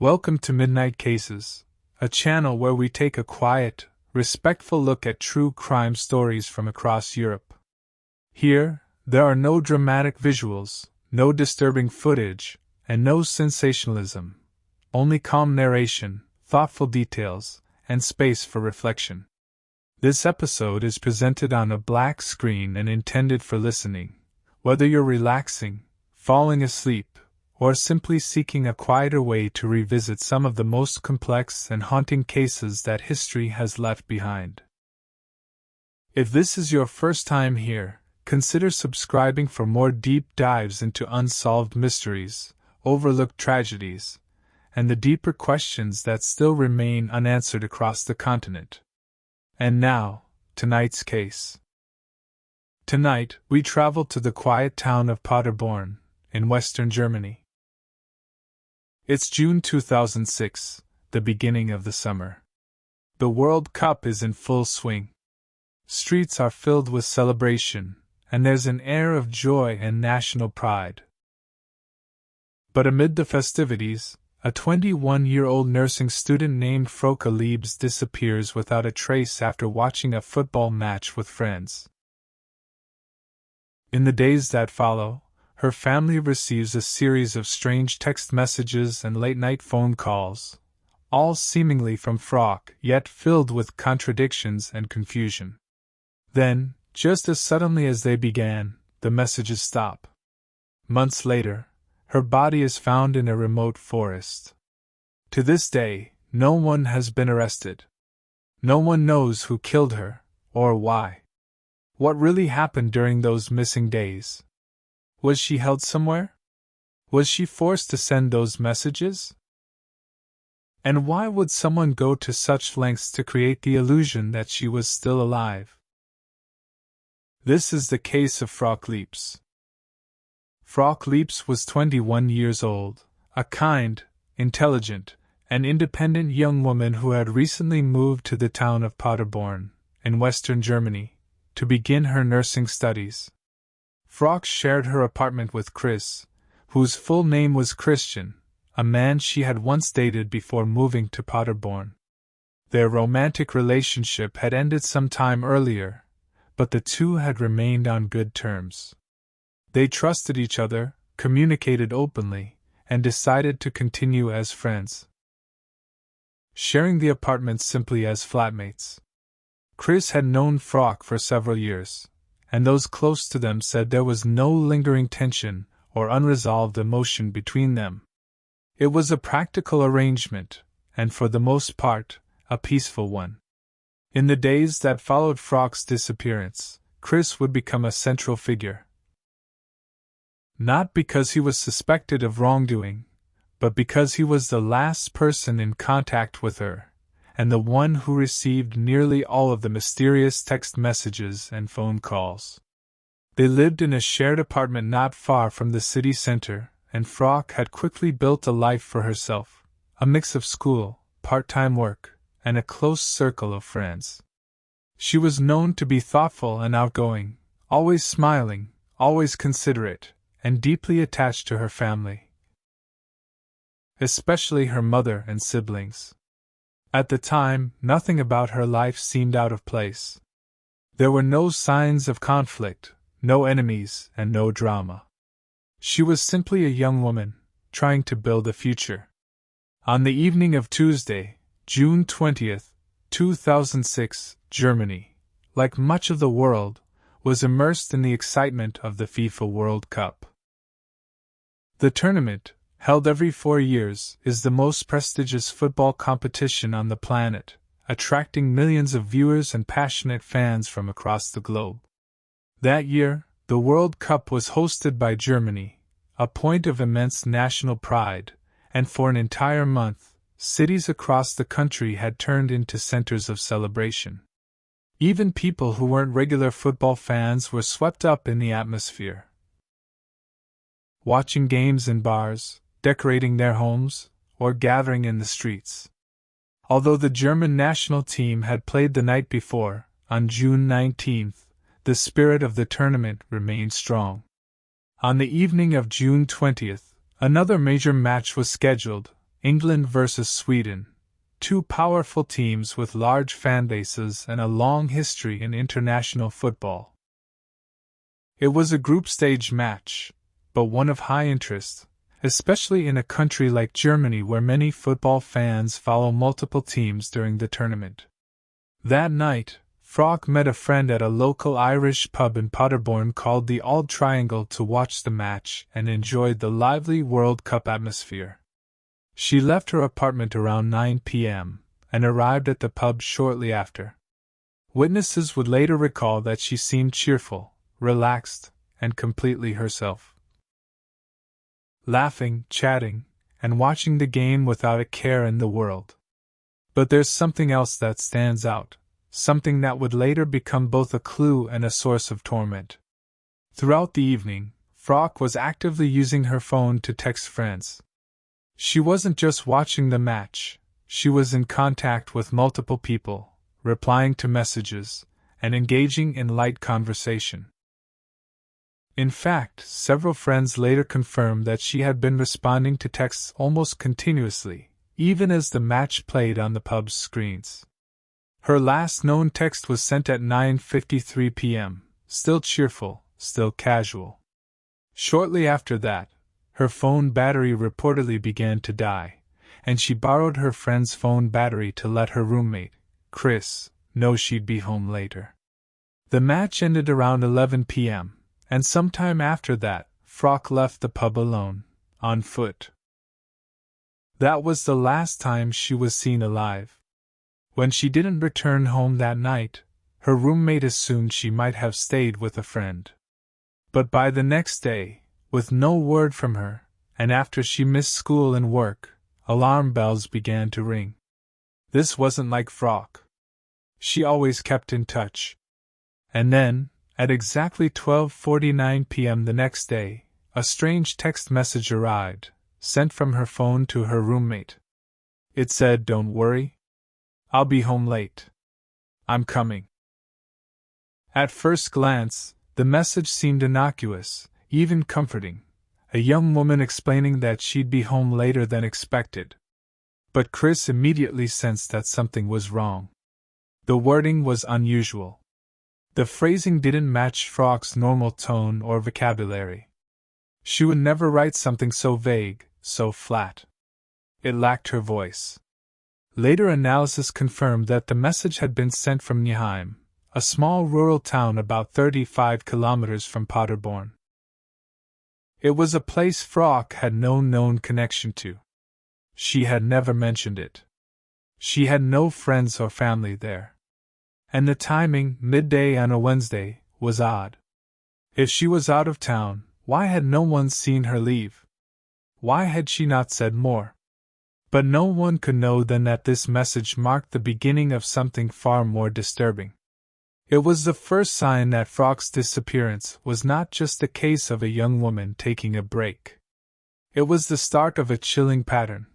Welcome to Midnight Cases, a channel where we take a quiet, respectful look at true crime stories from across Europe. Here, there are no dramatic visuals, no disturbing footage, and no sensationalism. Only calm narration, thoughtful details, and space for reflection. This episode is presented on a black screen and intended for listening, whether you're relaxing, falling asleep, or simply seeking a quieter way to revisit some of the most complex and haunting cases that history has left behind. If this is your first time here, consider subscribing for more deep dives into unsolved mysteries, overlooked tragedies, and the deeper questions that still remain unanswered across the continent. And now, tonight's case. Tonight, we travel to the quiet town of Paderborn, in western Germany. It's June 2006, the beginning of the summer. The World Cup is in full swing. Streets are filled with celebration, and there's an air of joy and national pride. But amid the festivities, a 21-year-old nursing student named Frauke Liebs disappears without a trace after watching a football match with friends. In the days that follow, her family receives a series of strange text messages and late-night phone calls, all seemingly from Frauke, yet filled with contradictions and confusion. Then, just as suddenly as they began, the messages stop. Months later, her body is found in a remote forest. To this day, no one has been arrested. No one knows who killed her, or why. What really happened during those missing days? Was she held somewhere? Was she forced to send those messages? And why would someone go to such lengths to create the illusion that she was still alive? This is the case of Frauke Liebs. Frauke Liebs was 21 years old, a kind, intelligent, and independent young woman who had recently moved to the town of Paderborn, in western Germany, to begin her nursing studies. Frauke shared her apartment with Chris, whose full name was Christian, a man she had once dated before moving to Paderborn. Their romantic relationship had ended some time earlier, but the two had remained on good terms. They trusted each other, communicated openly, and decided to continue as friends, sharing the apartment simply as flatmates. Chris had known Frauke for several years, and those close to them said there was no lingering tension or unresolved emotion between them. It was a practical arrangement, and for the most part, a peaceful one. In the days that followed Frauke's disappearance, Chris would become a central figure. Not because he was suspected of wrongdoing, but because he was the last person in contact with her, and the one who received nearly all of the mysterious text messages and phone calls. They lived in a shared apartment not far from the city center, and Frauke had quickly built a life for herself, a mix of school, part-time work, and a close circle of friends. She was known to be thoughtful and outgoing, always smiling, always considerate, and deeply attached to her family, especially her mother and siblings. At the time, nothing about her life seemed out of place. There were no signs of conflict, no enemies, and no drama. She was simply a young woman, trying to build a future. On the evening of Tuesday, June 20th, 2006, Germany, like much of the world, was immersed in the excitement of the FIFA World Cup. The tournament, held every 4 years, is the most prestigious football competition on the planet, attracting millions of viewers and passionate fans from across the globe. That year, the World Cup was hosted by Germany, a point of immense national pride, and for an entire month, cities across the country had turned into centers of celebration. Even people who weren't regular football fans were swept up in the atmosphere, watching games in bars, decorating their homes, or gathering in the streets. Although the German national team had played the night before, on June 19th, the spirit of the tournament remained strong. On the evening of June 20th, another major match was scheduled, England versus Sweden, two powerful teams with large fan bases and a long history in international football. It was a group stage match, but one of high interest, especially in a country like Germany where many football fans follow multiple teams during the tournament. That night, Frauke met a friend at a local Irish pub in Paderborn called the Old Triangle to watch the match and enjoyed the lively World Cup atmosphere. She left her apartment around 9 p.m. and arrived at the pub shortly after. Witnesses would later recall that she seemed cheerful, relaxed, and completely herself. Laughing, chatting, and watching the game without a care in the world. But there's something else that stands out, something that would later become both a clue and a source of torment. Throughout the evening, Frauke was actively using her phone to text friends. She wasn't just watching the match, she was in contact with multiple people, replying to messages, and engaging in light conversation. In fact, several friends later confirmed that she had been responding to texts almost continuously, even as the match played on the pub's screens. Her last known text was sent at 9:53 p.m., still cheerful, still casual. Shortly after that, her phone battery reportedly began to die, and she borrowed her friend's phone battery to let her roommate, Chris, know she'd be home later. The match ended around 11 p.m., and sometime after that, Frauke left the pub alone, on foot. That was the last time she was seen alive. When she didn't return home that night, her roommate assumed she might have stayed with a friend. But by the next day, with no word from her, and after she missed school and work, alarm bells began to ring. This wasn't like Frauke. She always kept in touch. And then, at exactly 12:49 p.m. the next day, a strange text message arrived, sent from her phone to her roommate. It said, "Don't worry. I'll be home late. I'm coming." At first glance, the message seemed innocuous, even comforting, a young woman explaining that she'd be home later than expected. But Chris immediately sensed that something was wrong. The wording was unusual. The phrasing didn't match Frauke's normal tone or vocabulary. She would never write something so vague, so flat. It lacked her voice. Later analysis confirmed that the message had been sent from Nijheim, a small rural town about 35 kilometers from Paderborn. It was a place Frauke had no known connection to. She had never mentioned it. She had no friends or family there. And the timing, midday on a Wednesday, was odd. If she was out of town, why had no one seen her leave? Why had she not said more? But no one could know then that this message marked the beginning of something far more disturbing. It was the first sign that Frauke's disappearance was not just a case of a young woman taking a break. It was the start of a chilling pattern.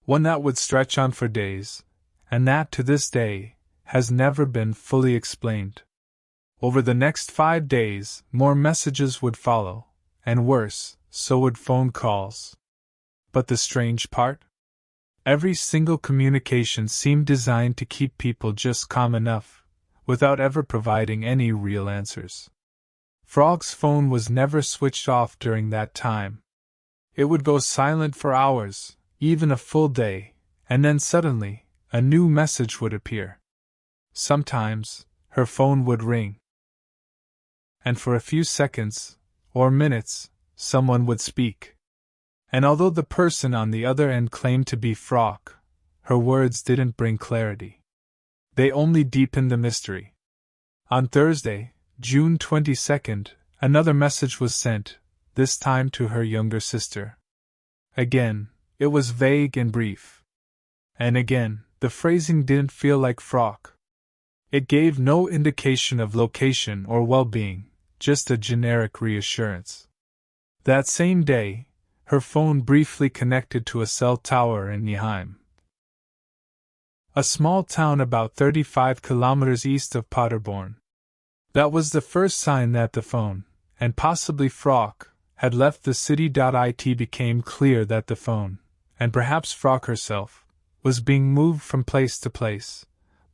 One that would stretch on for days, and that, to this day, has never been fully explained. Over the next 5 days, more messages would follow, and worse, so would phone calls. But the strange part? Every single communication seemed designed to keep people just calm enough, without ever providing any real answers. Frauke's phone was never switched off during that time. It would go silent for hours, even a full day, and then suddenly, a new message would appear. Sometimes, her phone would ring. And for a few seconds, or minutes, someone would speak. And although the person on the other end claimed to be Frauke, her words didn't bring clarity. They only deepened the mystery. On Thursday, June 22nd, another message was sent, this time to her younger sister. Again, it was vague and brief. And again, the phrasing didn't feel like Frauke. It gave no indication of location or well-being, just a generic reassurance. That same day, her phone briefly connected to a cell tower in Nijheim, a small town about 35 kilometers east of Paderborn. That was the first sign that the phone, and possibly Frauke, had left the city. It became clear that the phone, and perhaps Frauke herself, was being moved from place to place,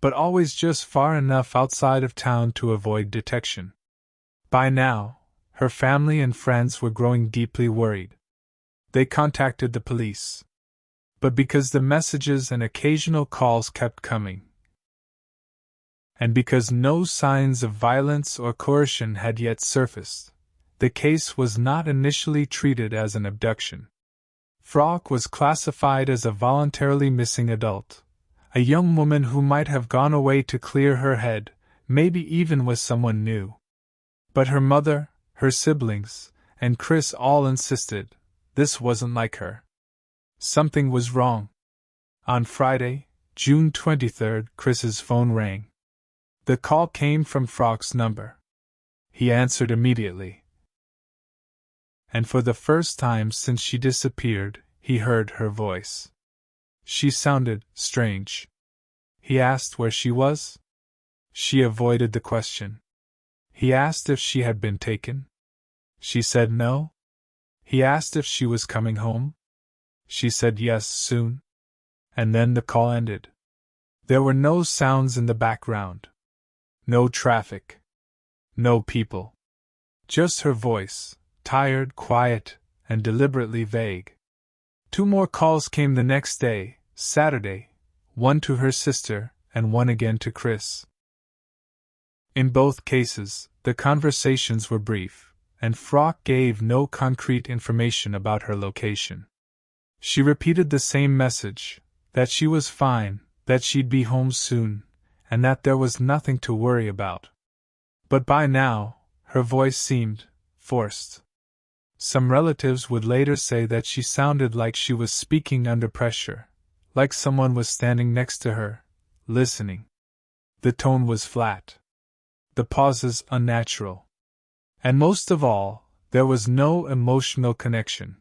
but always just far enough outside of town to avoid detection. By now, her family and friends were growing deeply worried. They contacted the police. But because the messages and occasional calls kept coming, and because no signs of violence or coercion had yet surfaced, the case was not initially treated as an abduction. Frauke was classified as a voluntarily missing adult, a young woman who might have gone away to clear her head, maybe even with someone new. But her mother, her siblings, and Chris all insisted this wasn't like her. Something was wrong. On Friday, June 23rd, Chris's phone rang. The call came from Frauke's number. He answered immediately. And for the first time since she disappeared, he heard her voice. She sounded strange. He asked where she was. She avoided the question. He asked if she had been taken. She said no. He asked if she was coming home. She said yes, soon. And then the call ended. There were no sounds in the background. No traffic. No people. Just her voice, tired, quiet, and deliberately vague. 2 more calls came the next day, Saturday, one to her sister and one again to Chris. In both cases, the conversations were brief, and Frauke gave no concrete information about her location. She repeated the same message, that she was fine, that she'd be home soon, and that there was nothing to worry about. But by now, her voice seemed forced. Some relatives would later say that she sounded like she was speaking under pressure, like someone was standing next to her, listening. The tone was flat. The pauses unnatural. And most of all, there was no emotional connection.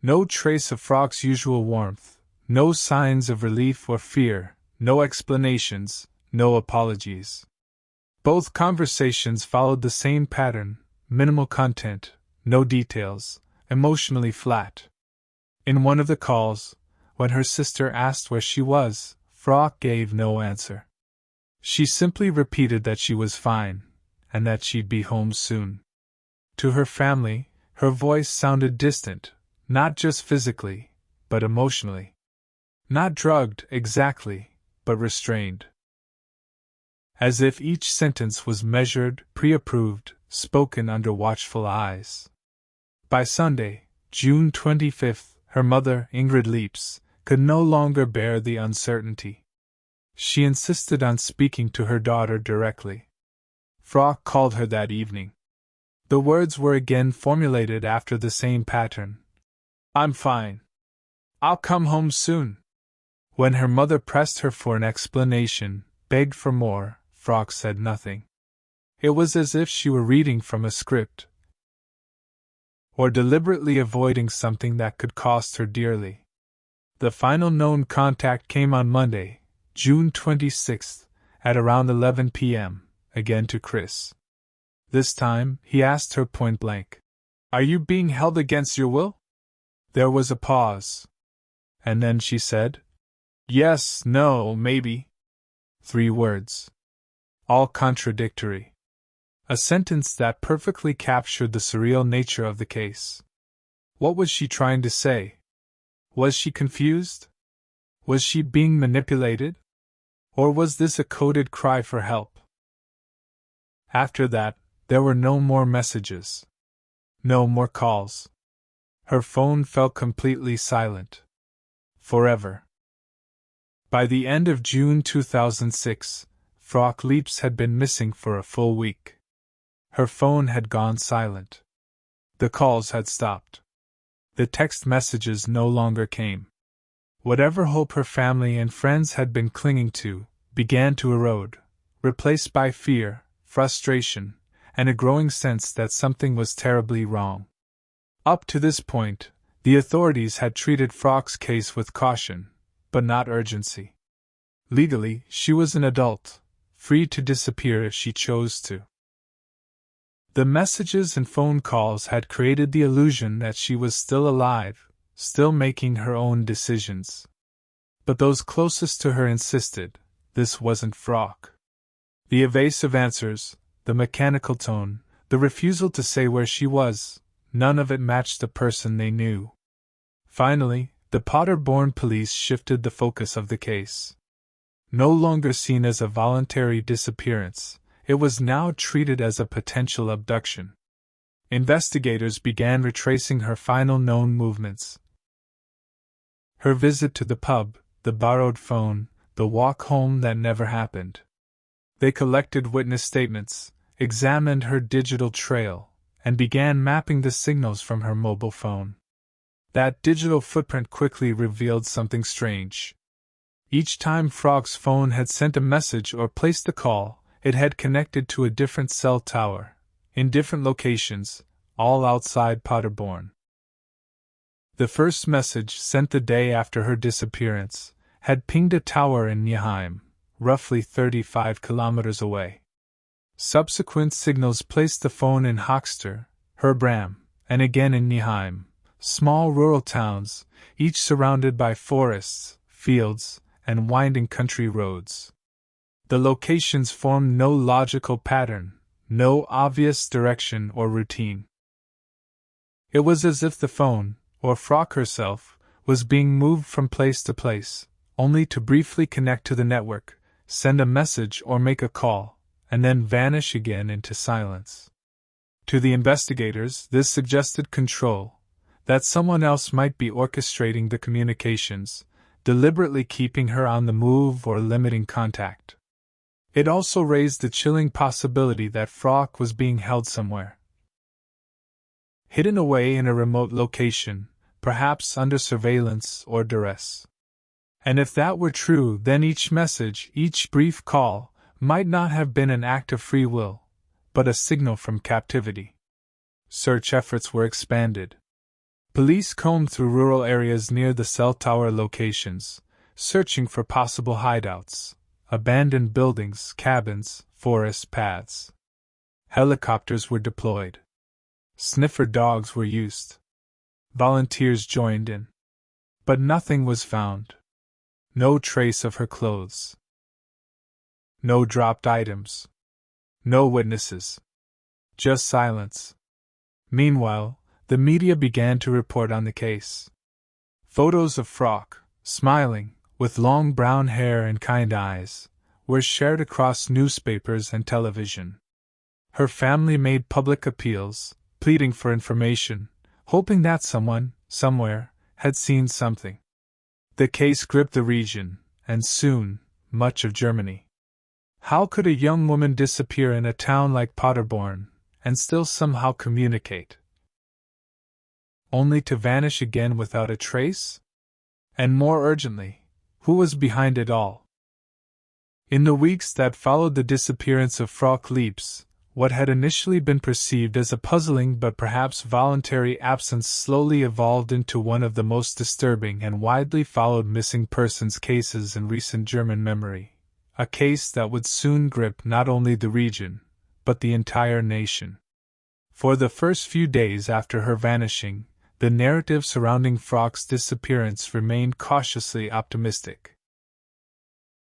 No trace of Frauke's usual warmth, no signs of relief or fear, no explanations, no apologies. Both conversations followed the same pattern, minimal content, no details, emotionally flat. In one of the calls, when her sister asked where she was, Frauke gave no answer. She simply repeated that she was fine, and that she'd be home soon. To her family, her voice sounded distant, not just physically, but emotionally. Not drugged, exactly, but restrained. As if each sentence was measured, pre-approved, spoken under watchful eyes. By Sunday, June 25th, her mother, Frauke Liebs, could no longer bear the uncertainty. She insisted on speaking to her daughter directly. Frauke called her that evening. The words were again formulated after the same pattern. "I'm fine. I'll come home soon." When her mother pressed her for an explanation, begged for more, Frauke said nothing. It was as if she were reading from a script, or deliberately avoiding something that could cost her dearly. The final known contact came on Monday, June 26th, at around 11 p.m., again to Chris. This time, he asked her point blank, "Are you being held against your will?" There was a pause. And then she said, "Yes, no, maybe." 3 words. All contradictory. A sentence that perfectly captured the surreal nature of the case. What was she trying to say? Was she confused? Was she being manipulated? Or was this a coded cry for help? After that, there were no more messages. No more calls. Her phone fell completely silent. Forever. By the end of June 2006, Frauke Liebs had been missing for a full week. Her phone had gone silent. The calls had stopped. The text messages no longer came. Whatever hope her family and friends had been clinging to began to erode, replaced by fear, frustration, and a growing sense that something was terribly wrong. Up to this point, the authorities had treated Frauke's case with caution, but not urgency. Legally, she was an adult, free to disappear if she chose to. The messages and phone calls had created the illusion that she was still alive, still making her own decisions. But those closest to her insisted this wasn't Frauke. The evasive answers, the mechanical tone, the refusal to say where she was, none of it matched the person they knew. Finally, the Paderborn police shifted the focus of the case. No longer seen as a voluntary disappearance, it was now treated as a potential abduction. Investigators began retracing her final known movements. Her visit to the pub, the borrowed phone, the walk home that never happened. They collected witness statements, examined her digital trail, and began mapping the signals from her mobile phone. That digital footprint quickly revealed something strange. Each time Frauke's phone had sent a message or placed a call, it had connected to a different cell tower, in different locations, all outside Paderborn. The first message, sent the day after her disappearance, had pinged a tower in Nijheim, roughly 35 kilometers away. Subsequent signals placed the phone in Hoxter, Herbram, and again in Nijheim, small rural towns, each surrounded by forests, fields, and winding country roads. The locations formed no logical pattern, no obvious direction or routine. It was as if the phone, or Frauke herself, was being moved from place to place, only to briefly connect to the network, send a message or make a call, and then vanish again into silence. To the investigators, this suggested control, that someone else might be orchestrating the communications, deliberately keeping her on the move or limiting contact. It also raised the chilling possibility that Frauke was being held somewhere, hidden away in a remote location, perhaps under surveillance or duress. And if that were true, then each message, each brief call, might not have been an act of free will, but a signal from captivity. Search efforts were expanded. Police combed through rural areas near the cell tower locations, searching for possible hideouts, abandoned buildings, cabins, forest paths. Helicopters were deployed. Sniffer dogs were used. Volunteers joined in. But nothing was found. No trace of her clothes. No dropped items. No witnesses. Just silence. Meanwhile, the media began to report on the case. Photos of Frauke, smiling, with long brown hair and kind eyes, were shared across newspapers and television. Her family made public appeals, pleading for information, hoping that someone, somewhere, had seen something. The case gripped the region, and soon, much of Germany. How could a young woman disappear in a town like Paderborn, and still somehow communicate? Only to vanish again without a trace? And more urgently, who was behind it all? In the weeks that followed the disappearance of Frauke Liebs, what had initially been perceived as a puzzling but perhaps voluntary absence slowly evolved into one of the most disturbing and widely followed missing persons cases in recent German memory, a case that would soon grip not only the region, but the entire nation. For the first few days after her vanishing, the narrative surrounding Frauke's disappearance remained cautiously optimistic.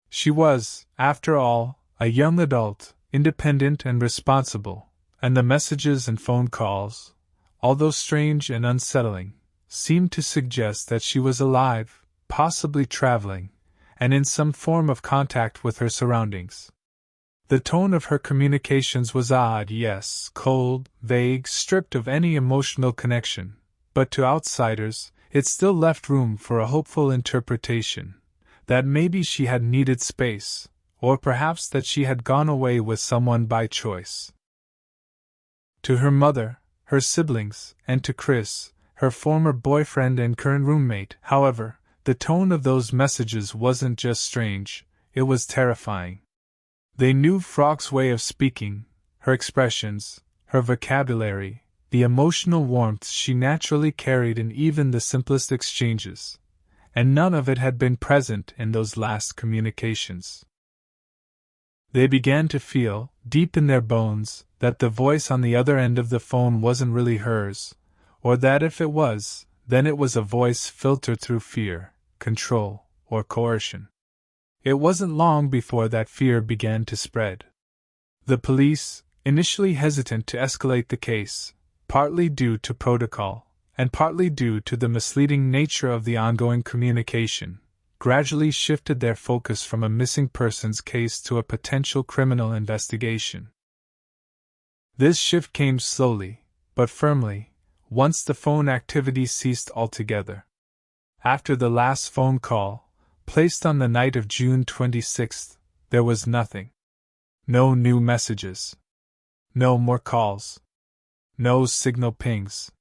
She was, after all, a young adult, independent and responsible, and the messages and phone calls, although strange and unsettling, seemed to suggest that she was alive, possibly traveling, and in some form of contact with her surroundings. The tone of her communications was odd, yes, cold, vague, stripped of any emotional connection, but to outsiders, it still left room for a hopeful interpretation, that maybe she had needed space, or perhaps that she had gone away with someone by choice. To her mother, her siblings, and to Chris, her former boyfriend and current roommate, however, the tone of those messages wasn't just strange, it was terrifying. They knew Frauke's way of speaking, her expressions, her vocabulary, the emotional warmth she naturally carried in even the simplest exchanges, and none of it had been present in those last communications. They began to feel, deep in their bones, that the voice on the other end of the phone wasn't really hers, or that if it was, then it was a voice filtered through fear, control, or coercion. It wasn't long before that fear began to spread. The police, initially hesitant to escalate the case, partly due to protocol, and partly due to the misleading nature of the ongoing communication, gradually shifted their focus from a missing persons case to a potential criminal investigation. This shift came slowly, but firmly, once the phone activity ceased altogether. After the last phone call, placed on the night of June 26th, there was nothing. No new messages. No more calls. No signal pings.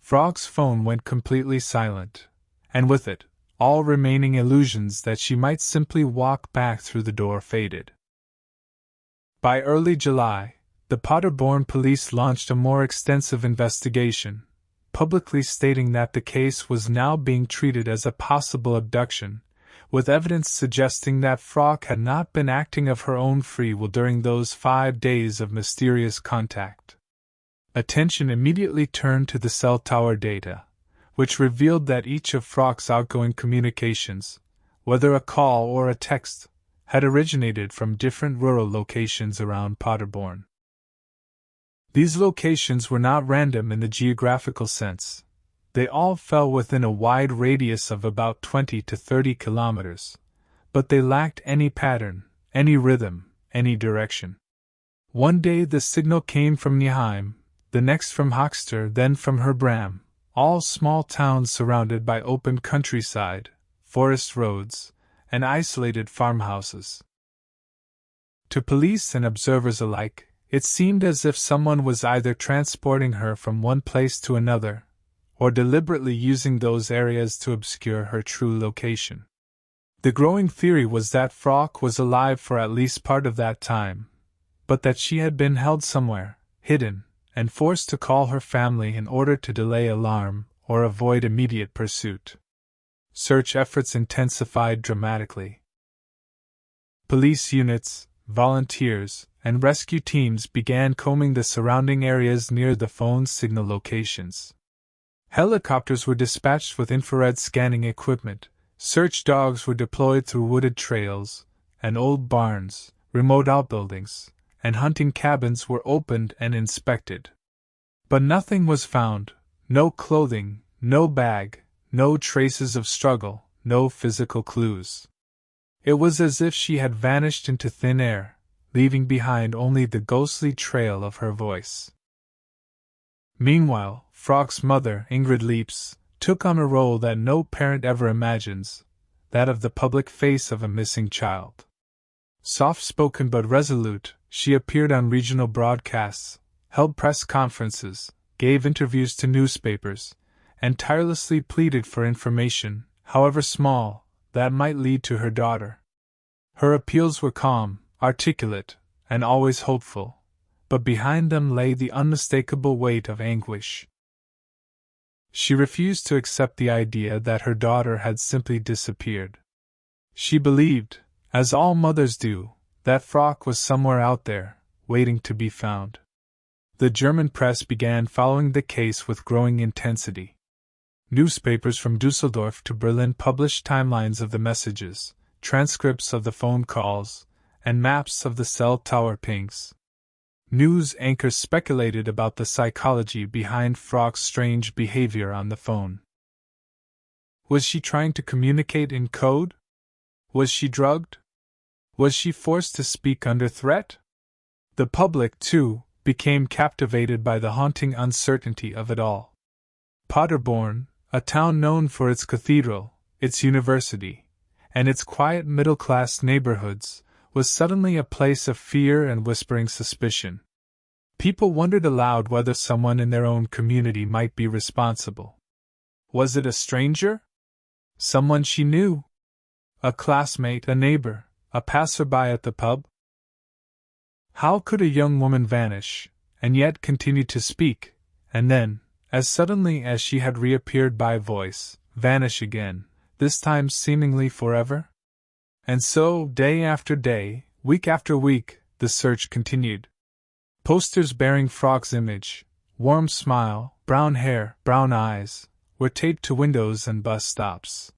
Frauke's phone went completely silent, and with it, all remaining illusions that she might simply walk back through the door faded. By early July, the Paderborn police launched a more extensive investigation, publicly stating that the case was now being treated as a possible abduction, with evidence suggesting that Frauke had not been acting of her own free will during those 5 days of mysterious contact. Attention immediately turned to the cell tower data, which revealed that each of Frauke's outgoing communications, whether a call or a text, had originated from different rural locations around Paderborn. These locations were not random in the geographical sense. They all fell within a wide radius of about 20 to 30 kilometers, but they lacked any pattern, any rhythm, any direction. One day the signal came from Nieheim, the next from Hochster, then from Herbram, all small towns surrounded by open countryside, forest roads, and isolated farmhouses. To police and observers alike, it seemed as if someone was either transporting her from one place to another, or deliberately using those areas to obscure her true location. The growing theory was that Frauke was alive for at least part of that time, but that she had been held somewhere, hidden, and forced to call her family in order to delay alarm or avoid immediate pursuit. Search efforts intensified dramatically. Police units, volunteers, and rescue teams began combing the surrounding areas near the phone signal locations. Helicopters were dispatched with infrared scanning equipment, search dogs were deployed through wooded trails, and old barns, remote outbuildings, and hunting cabins were opened and inspected. But nothing was found, no clothing, no bag, no traces of struggle, no physical clues. It was as if she had vanished into thin air, leaving behind only the ghostly trail of her voice. Meanwhile, Frauke's mother, Frauke Liebs, took on a role that no parent ever imagines, that of the public face of a missing child. Soft-spoken but resolute, she appeared on regional broadcasts, held press conferences, gave interviews to newspapers, and tirelessly pleaded for information, however small, that might lead to her daughter. Her appeals were calm, articulate, and always hopeful, but behind them lay the unmistakable weight of anguish. She refused to accept the idea that her daughter had simply disappeared. She believed, as all mothers do, that Frauke was somewhere out there, waiting to be found. The German press began following the case with growing intensity. Newspapers from Düsseldorf to Berlin published timelines of the messages, transcripts of the phone calls, and maps of the cell tower pings. News anchors speculated about the psychology behind Frauke's strange behavior on the phone. Was she trying to communicate in code? Was she drugged? Was she forced to speak under threat? The public, too, became captivated by the haunting uncertainty of it all. Paderborn, a town known for its cathedral, its university, and its quiet middle-class neighborhoods, was suddenly a place of fear and whispering suspicion. People wondered aloud whether someone in their own community might be responsible. Was it a stranger? Someone she knew? A classmate, a neighbor, a passerby at the pub? How could a young woman vanish, and yet continue to speak, and then, as suddenly as she had reappeared by voice, vanish again, this time seemingly forever? And so, day after day, week after week, the search continued. Posters bearing Frauke's image, warm smile, brown hair, brown eyes, were taped to windows and bus stops.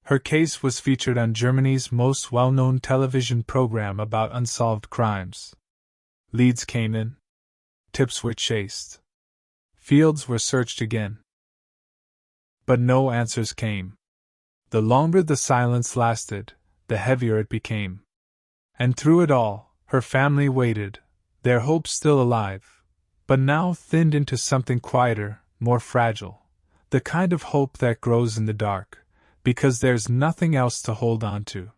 Her case was featured on Germany's most well-known television program about unsolved crimes. Leads came in. Tips were chased. Fields were searched again. But no answers came. The longer the silence lasted, the heavier it became. And through it all, her family waited, their hope still alive, but now thinned into something quieter, more fragile, the kind of hope that grows in the dark, because there's nothing else to hold on to.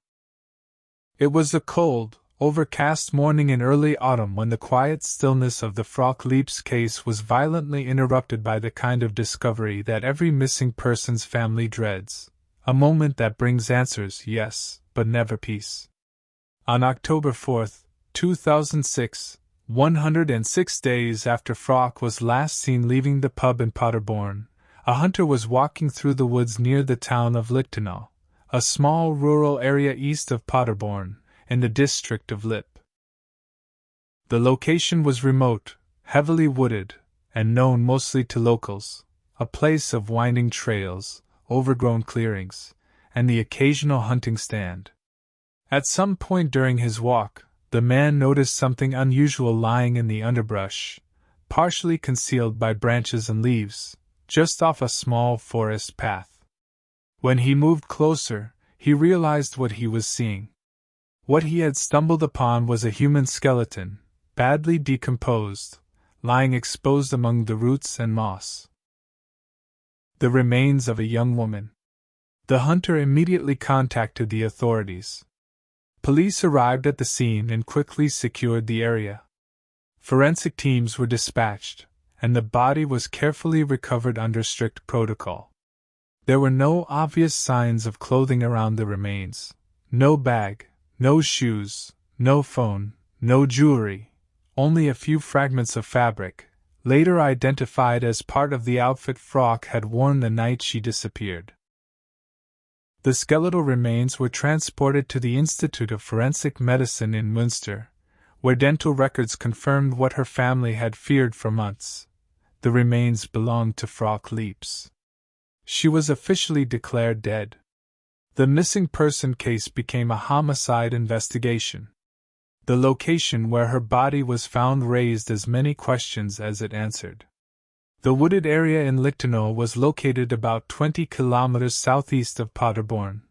It was a cold, overcast morning in early autumn when the quiet stillness of the Frauke Liebs case was violently interrupted by the kind of discovery that every missing person's family dreads, a moment that brings answers, yes, but never peace. On October 4, 2006, 106 days after Frauke was last seen leaving the pub in Paderborn, a hunter was walking through the woods near the town of Lichtenau, a small rural area east of Paderborn, in the district of Lippe. The location was remote, heavily wooded, and known mostly to locals, a place of winding trails, overgrown clearings, and the occasional hunting stand. At some point during his walk, the man noticed something unusual lying in the underbrush, partially concealed by branches and leaves, just off a small forest path. When he moved closer, he realized what he was seeing. What he had stumbled upon was a human skeleton, badly decomposed, lying exposed among the roots and moss. The remains of a young woman. The hunter immediately contacted the authorities. Police arrived at the scene and quickly secured the area. Forensic teams were dispatched, and the body was carefully recovered under strict protocol. There were no obvious signs of clothing around the remains, no bag, no shoes, no phone, no jewelry, only a few fragments of fabric, later identified as part of the outfit Frauke had worn the night she disappeared. The skeletal remains were transported to the Institute of Forensic Medicine in Münster, where dental records confirmed what her family had feared for months. The remains belonged to Frauke Liebs. She was officially declared dead. The missing person case became a homicide investigation. The location where her body was found raised as many questions as it answered. The wooded area in Lichtenau was located about 20 kilometers southeast of Paderborn.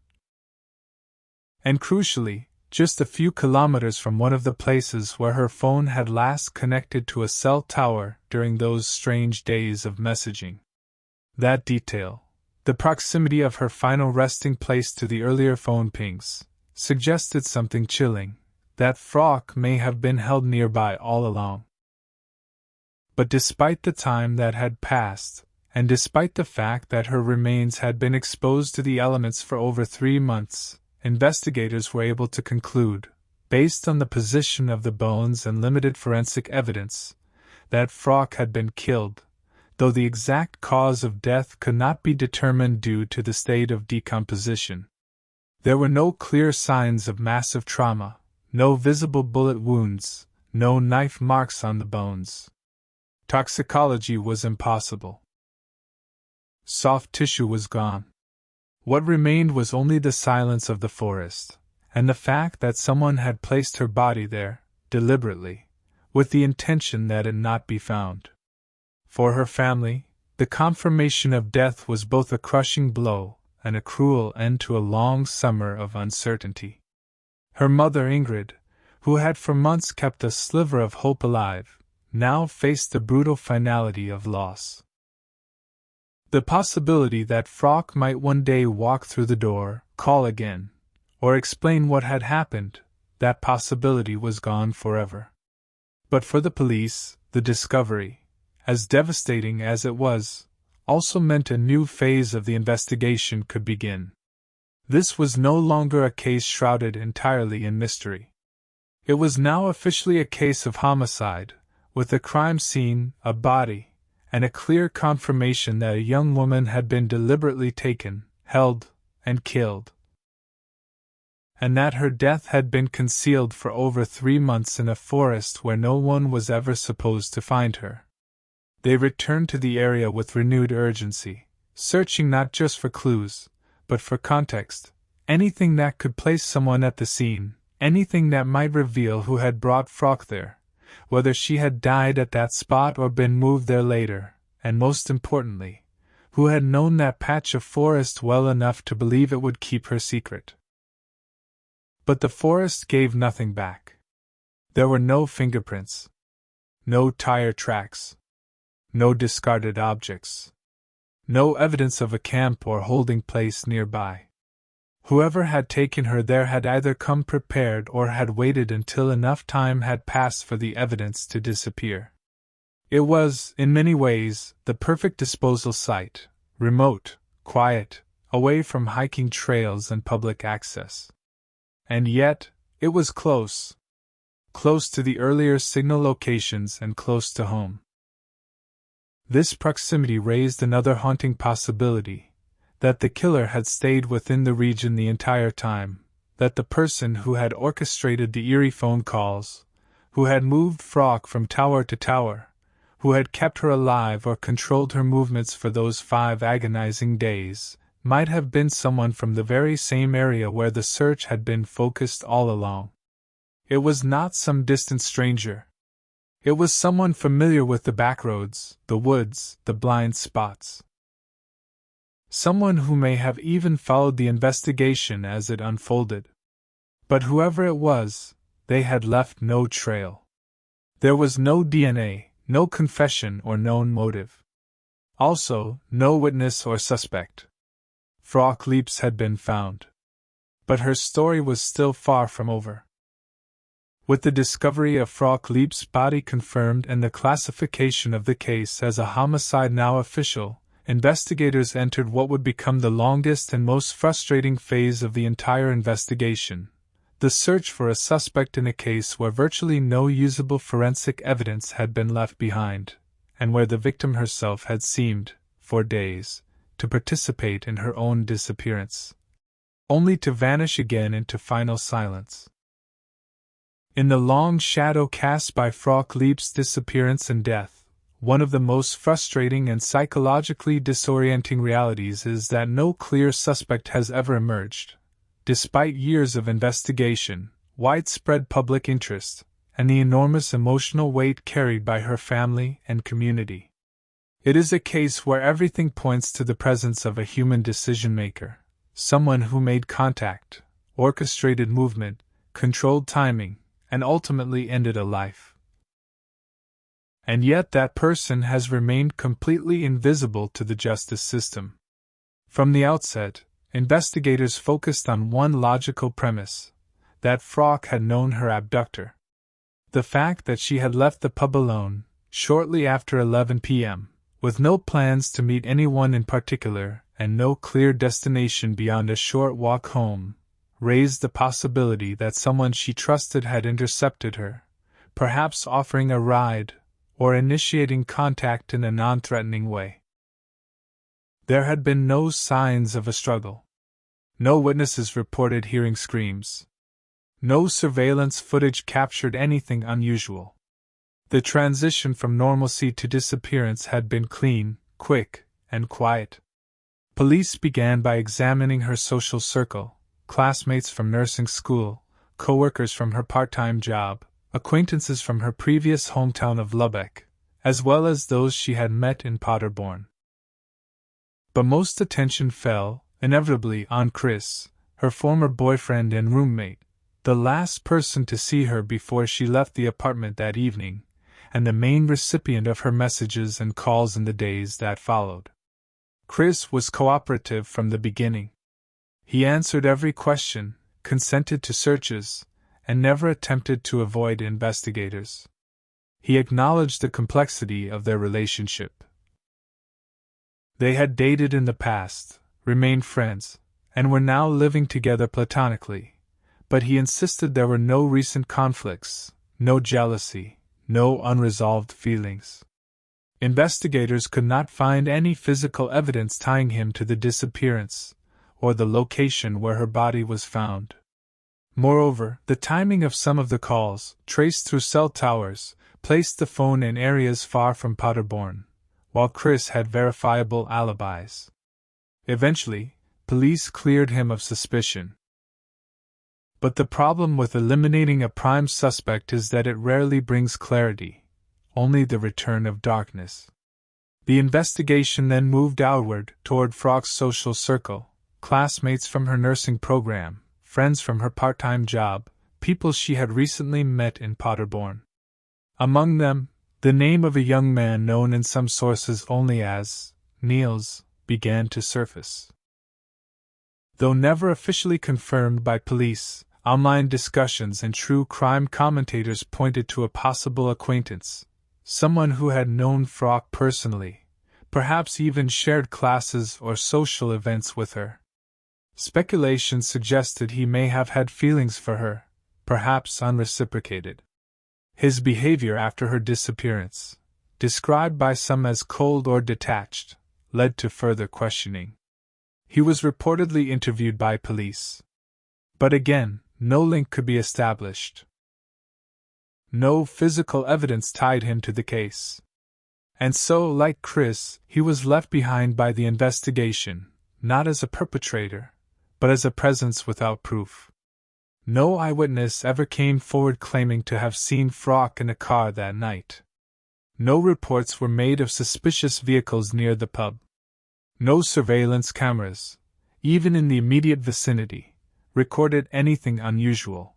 And crucially, just a few kilometers from one of the places where her phone had last connected to a cell tower during those strange days of messaging. That detail, the proximity of her final resting place to the earlier phone pings, suggested something chilling, that Frauke may have been held nearby all along. But despite the time that had passed, and despite the fact that her remains had been exposed to the elements for over 3 months, investigators were able to conclude, based on the position of the bones and limited forensic evidence, that Frauke had been killed, though the exact cause of death could not be determined due to the state of decomposition. There were no clear signs of massive trauma, no visible bullet wounds, no knife marks on the bones. Toxicology was impossible. Soft tissue was gone. What remained was only the silence of the forest, and the fact that someone had placed her body there, deliberately, with the intention that it not be found. For her family, the confirmation of death was both a crushing blow and a cruel end to a long summer of uncertainty. Her mother Ingrid, who had for months kept a sliver of hope alive, now faced the brutal finality of loss. The possibility that Frauke might one day walk through the door, call again, or explain what had happened, that possibility was gone forever. But for the police, the discovery, as devastating as it was, also meant a new phase of the investigation could begin. This was no longer a case shrouded entirely in mystery. It was now officially a case of homicide, with a crime scene, a body, and a clear confirmation that a young woman had been deliberately taken, held, and killed, and that her death had been concealed for over 3 months in a forest where no one was ever supposed to find her. They returned to the area with renewed urgency, searching not just for clues, but for context, anything that could place someone at the scene, anything that might reveal who had brought Frauke there, whether she had died at that spot or been moved there later, and most importantly, who had known that patch of forest well enough to believe it would keep her secret. But the forest gave nothing back. There were no fingerprints, no tire tracks, no discarded objects, no evidence of a camp or holding place nearby. Whoever had taken her there had either come prepared or had waited until enough time had passed for the evidence to disappear. It was, in many ways, the perfect disposal site, remote, quiet, away from hiking trails and public access. And yet, it was close. Close to the earlier signal locations and close to home. This proximity raised another haunting possibility, that the killer had stayed within the region the entire time, that the person who had orchestrated the eerie phone calls, who had moved Frauke from tower to tower, who had kept her alive or controlled her movements for those 5 agonizing days, might have been someone from the very same area where the search had been focused all along. It was not some distant stranger. It was someone familiar with the backroads, the woods, the blind spots. Someone who may have even followed the investigation as it unfolded. But whoever it was, they had left no trail. There was no DNA, no confession or known motive. Also, no witness or suspect. Frauke Liebs had been found. But her story was still far from over. With the discovery of Frauke Liebs' body confirmed and the classification of the case as a homicide now official, investigators entered what would become the longest and most frustrating phase of the entire investigation, the search for a suspect in a case where virtually no usable forensic evidence had been left behind, and where the victim herself had seemed, for days, to participate in her own disappearance, only to vanish again into final silence. In the long shadow cast by Frauke Liebs' disappearance and death, one of the most frustrating and psychologically disorienting realities is that no clear suspect has ever emerged, despite years of investigation, widespread public interest, and the enormous emotional weight carried by her family and community. It is a case where everything points to the presence of a human decision-maker, someone who made contact, orchestrated movement, controlled timing, and ultimately ended a life. And yet that person has remained completely invisible to the justice system. From the outset, investigators focused on one logical premise, that Frauke had known her abductor. The fact that she had left the pub alone, shortly after 11 p.m., with no plans to meet anyone in particular, and no clear destination beyond a short walk home, raised the possibility that someone she trusted had intercepted her, perhaps offering a ride, or initiating contact in a non-threatening way. There had been no signs of a struggle. No witnesses reported hearing screams. No surveillance footage captured anything unusual. The transition from normalcy to disappearance had been clean, quick, and quiet. Police began by examining her social circle, classmates from nursing school, co-workers from her part-time job, acquaintances from her previous hometown of Lübeck, as well as those she had met in Paderborn. But most attention fell, inevitably, on Chris, her former boyfriend and roommate, the last person to see her before she left the apartment that evening, and the main recipient of her messages and calls in the days that followed. Chris was cooperative from the beginning. He answered every question, consented to searches, and never attempted to avoid investigators. He acknowledged the complexity of their relationship. They had dated in the past, remained friends, and were now living together platonically, but he insisted there were no recent conflicts, no jealousy, no unresolved feelings. Investigators could not find any physical evidence tying him to the disappearance, or the location where her body was found. Moreover, the timing of some of the calls, traced through cell towers, placed the phone in areas far from Paderborn, while Chris had verifiable alibis. Eventually, police cleared him of suspicion. But the problem with eliminating a prime suspect is that it rarely brings clarity, only the return of darkness. The investigation then moved outward toward Frauke's social circle, classmates from her nursing program, friends from her part-time job, people she had recently met in Paderborn. Among them, the name of a young man known in some sources only as Niels began to surface. Though never officially confirmed by police, online discussions and true crime commentators pointed to a possible acquaintance, someone who had known Frauke personally, perhaps even shared classes or social events with her. Speculation suggested he may have had feelings for her, perhaps unreciprocated. His behavior after her disappearance, described by some as cold or detached, led to further questioning. He was reportedly interviewed by police. But again, no link could be established. No physical evidence tied him to the case. And so, like Chris, he was left behind by the investigation, not as a perpetrator, but as a presence without proof. No eyewitness ever came forward claiming to have seen Frauke in a car that night. No reports were made of suspicious vehicles near the pub. No surveillance cameras, even in the immediate vicinity, recorded anything unusual.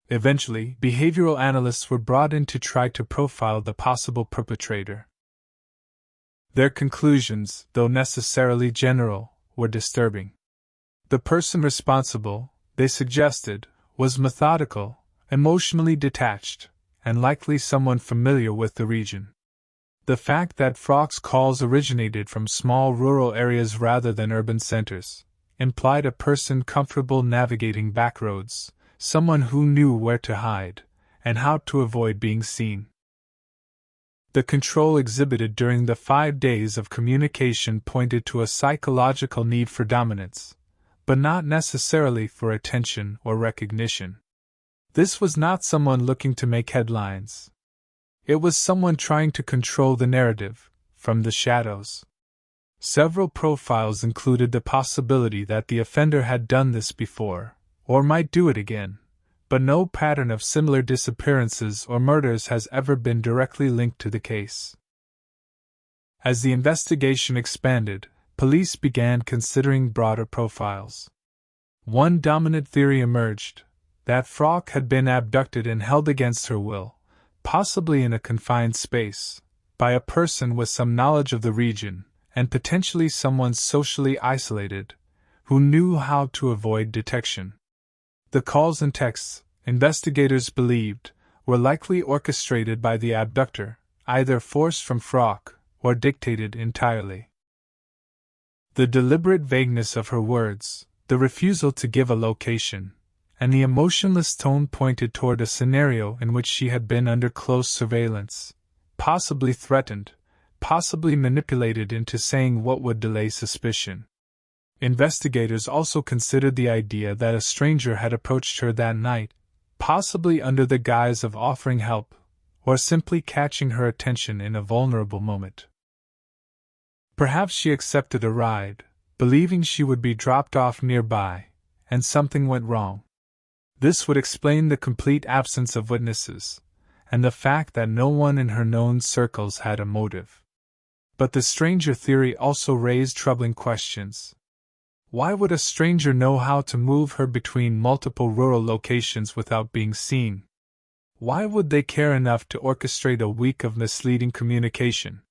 Eventually, behavioral analysts were brought in to try to profile the possible perpetrator. Their conclusions, though necessarily general, were disturbing. The person responsible, they suggested, was methodical, emotionally detached, and likely someone familiar with the region. The fact that Frauke's calls originated from small rural areas rather than urban centers implied a person comfortable navigating back roads, someone who knew where to hide, and how to avoid being seen. The control exhibited during the 5 days of communication pointed to a psychological need for dominance, but not necessarily for attention or recognition. This was not someone looking to make headlines. It was someone trying to control the narrative, from the shadows. Several profiles included the possibility that the offender had done this before, or might do it again, but no pattern of similar disappearances or murders has ever been directly linked to the case. As the investigation expanded, police began considering broader profiles. One dominant theory emerged, that Frauke had been abducted and held against her will, possibly in a confined space, by a person with some knowledge of the region, and potentially someone socially isolated, who knew how to avoid detection. The calls and texts, investigators believed, were likely orchestrated by the abductor, either forced from Frauke or dictated entirely. The deliberate vagueness of her words, the refusal to give a location, and the emotionless tone pointed toward a scenario in which she had been under close surveillance, possibly threatened, possibly manipulated into saying what would delay suspicion. Investigators also considered the idea that a stranger had approached her that night, possibly under the guise of offering help, or simply catching her attention in a vulnerable moment. Perhaps she accepted a ride, believing she would be dropped off nearby, and something went wrong. This would explain the complete absence of witnesses, and the fact that no one in her known circles had a motive. But the stranger theory also raised troubling questions. Why would a stranger know how to move her between multiple rural locations without being seen? Why would they care enough to orchestrate a week of misleading communication?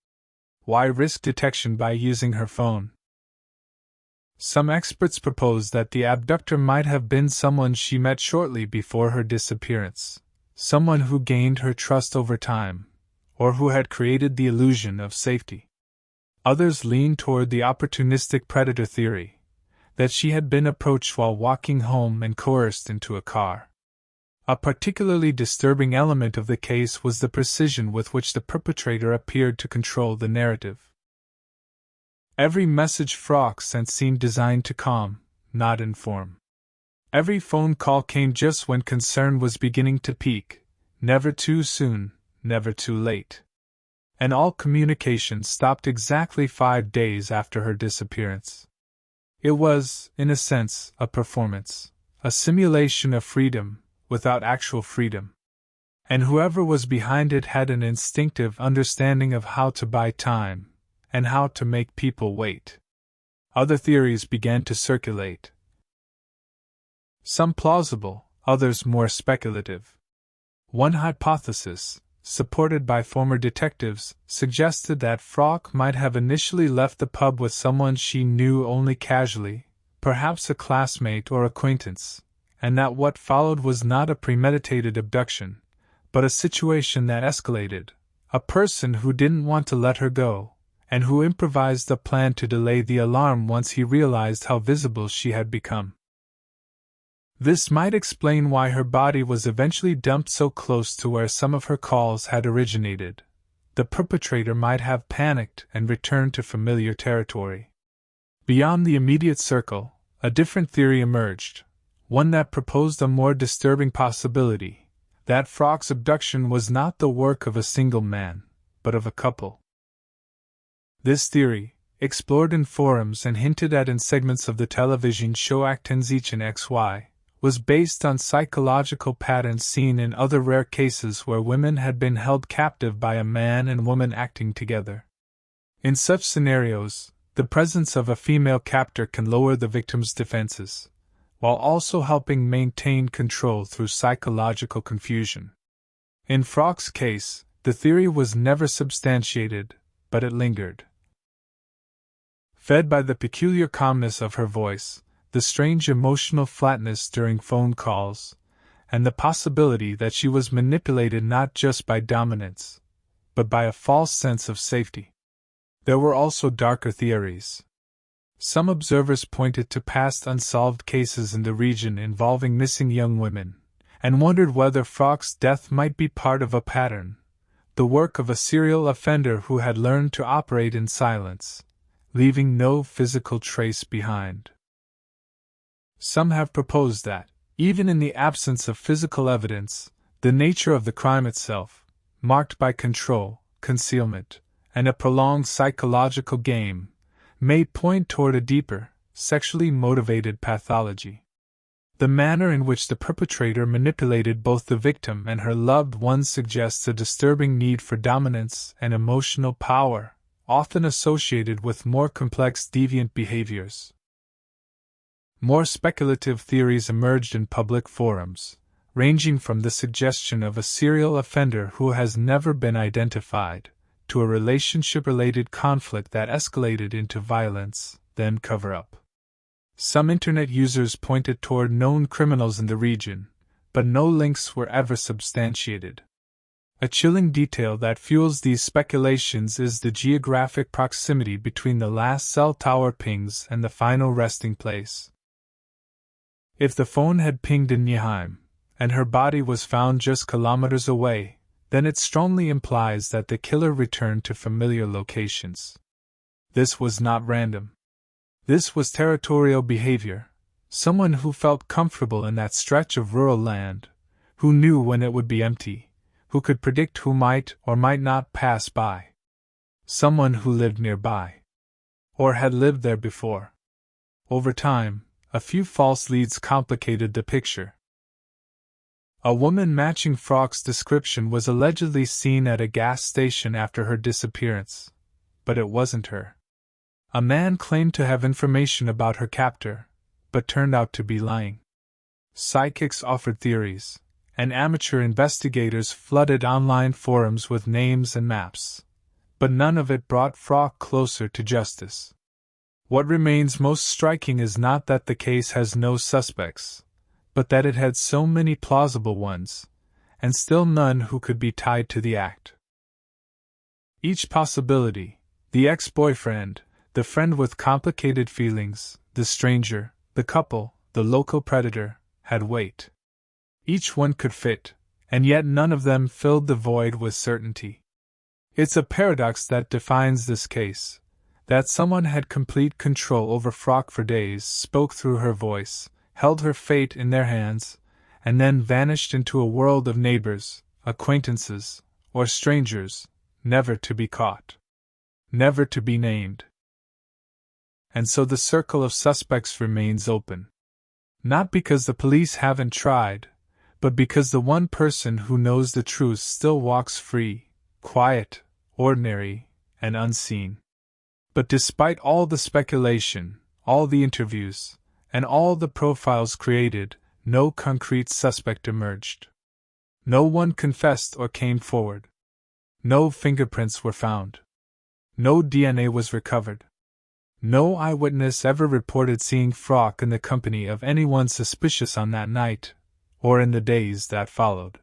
Why risk detection by using her phone? Some experts propose that the abductor might have been someone she met shortly before her disappearance, someone who gained her trust over time, or who had created the illusion of safety. Others lean toward the opportunistic predator theory, that she had been approached while walking home and coerced into a car. A particularly disturbing element of the case was the precision with which the perpetrator appeared to control the narrative. Every message Frauke sent seemed designed to calm, not inform. Every phone call came just when concern was beginning to peak, never too soon, never too late. And all communication stopped exactly 5 days after her disappearance. It was, in a sense, a performance, a simulation of freedom, without actual freedom. And whoever was behind it had an instinctive understanding of how to buy time, and how to make people wait. Other theories began to circulate. Some plausible, others more speculative. One hypothesis, supported by former detectives, suggested that Frauke might have initially left the pub with someone she knew only casually, perhaps a classmate or acquaintance, and that what followed was not a premeditated abduction, but a situation that escalated, a person who didn't want to let her go, and who improvised a plan to delay the alarm once he realized how visible she had become. This might explain why her body was eventually dumped so close to where some of her calls had originated. The perpetrator might have panicked and returned to familiar territory. Beyond the immediate circle, a different theory emerged, one that proposed a more disturbing possibility, that Frauke's abduction was not the work of a single man, but of a couple. This theory, explored in forums and hinted at in segments of the television show Aktenzichen XY, was based on psychological patterns seen in other rare cases where women had been held captive by a man and woman acting together. In such scenarios, the presence of a female captor can lower the victim's defenses, while also helping maintain control through psychological confusion. In Frauke's case, the theory was never substantiated, but it lingered. Fed by the peculiar calmness of her voice, the strange emotional flatness during phone calls, and the possibility that she was manipulated not just by dominance, but by a false sense of safety. There were also darker theories. Some observers pointed to past unsolved cases in the region involving missing young women, and wondered whether Frauke's death might be part of a pattern, the work of a serial offender who had learned to operate in silence, leaving no physical trace behind. Some have proposed that, even in the absence of physical evidence, the nature of the crime itself, marked by control, concealment, and a prolonged psychological game, may point toward a deeper, sexually motivated pathology. The manner in which the perpetrator manipulated both the victim and her loved ones suggests a disturbing need for dominance and emotional power, often associated with more complex deviant behaviors. More speculative theories emerged in public forums, ranging from the suggestion of a serial offender who has never been identified, to a relationship-related conflict that escalated into violence, then cover-up. Some internet users pointed toward known criminals in the region, but no links were ever substantiated. A chilling detail that fuels these speculations is the geographic proximity between the last cell tower pings and the final resting place. If the phone had pinged in Nyeheim, and her body was found just kilometers away, then it strongly implies that the killer returned to familiar locations. This was not random. This was territorial behavior, someone who felt comfortable in that stretch of rural land, who knew when it would be empty, who could predict who might or might not pass by. Someone who lived nearby, or had lived there before. Over time, a few false leads complicated the picture. A woman matching Frauke's description was allegedly seen at a gas station after her disappearance, but it wasn't her. A man claimed to have information about her captor, but turned out to be lying. Psychics offered theories, and amateur investigators flooded online forums with names and maps, but none of it brought Frauke closer to justice. What remains most striking is not that the case has no suspects, but that it had so many plausible ones, and still none who could be tied to the act. Each possibility, the ex-boyfriend, the friend with complicated feelings, the stranger, the couple, the local predator, had weight. Each one could fit, and yet none of them filled the void with certainty. It's a paradox that defines this case, that someone had complete control over Frauke for days, spoke through her voice, held her fate in their hands, and then vanished into a world of neighbors, acquaintances, or strangers, never to be caught, never to be named. And so the circle of suspects remains open. Not because the police haven't tried, but because the one person who knows the truth still walks free, quiet, ordinary, and unseen. But despite all the speculation, all the interviews, and all the profiles created, no concrete suspect emerged. No one confessed or came forward. No fingerprints were found. No DNA was recovered. No eyewitness ever reported seeing Frauke in the company of anyone suspicious on that night, or in the days that followed.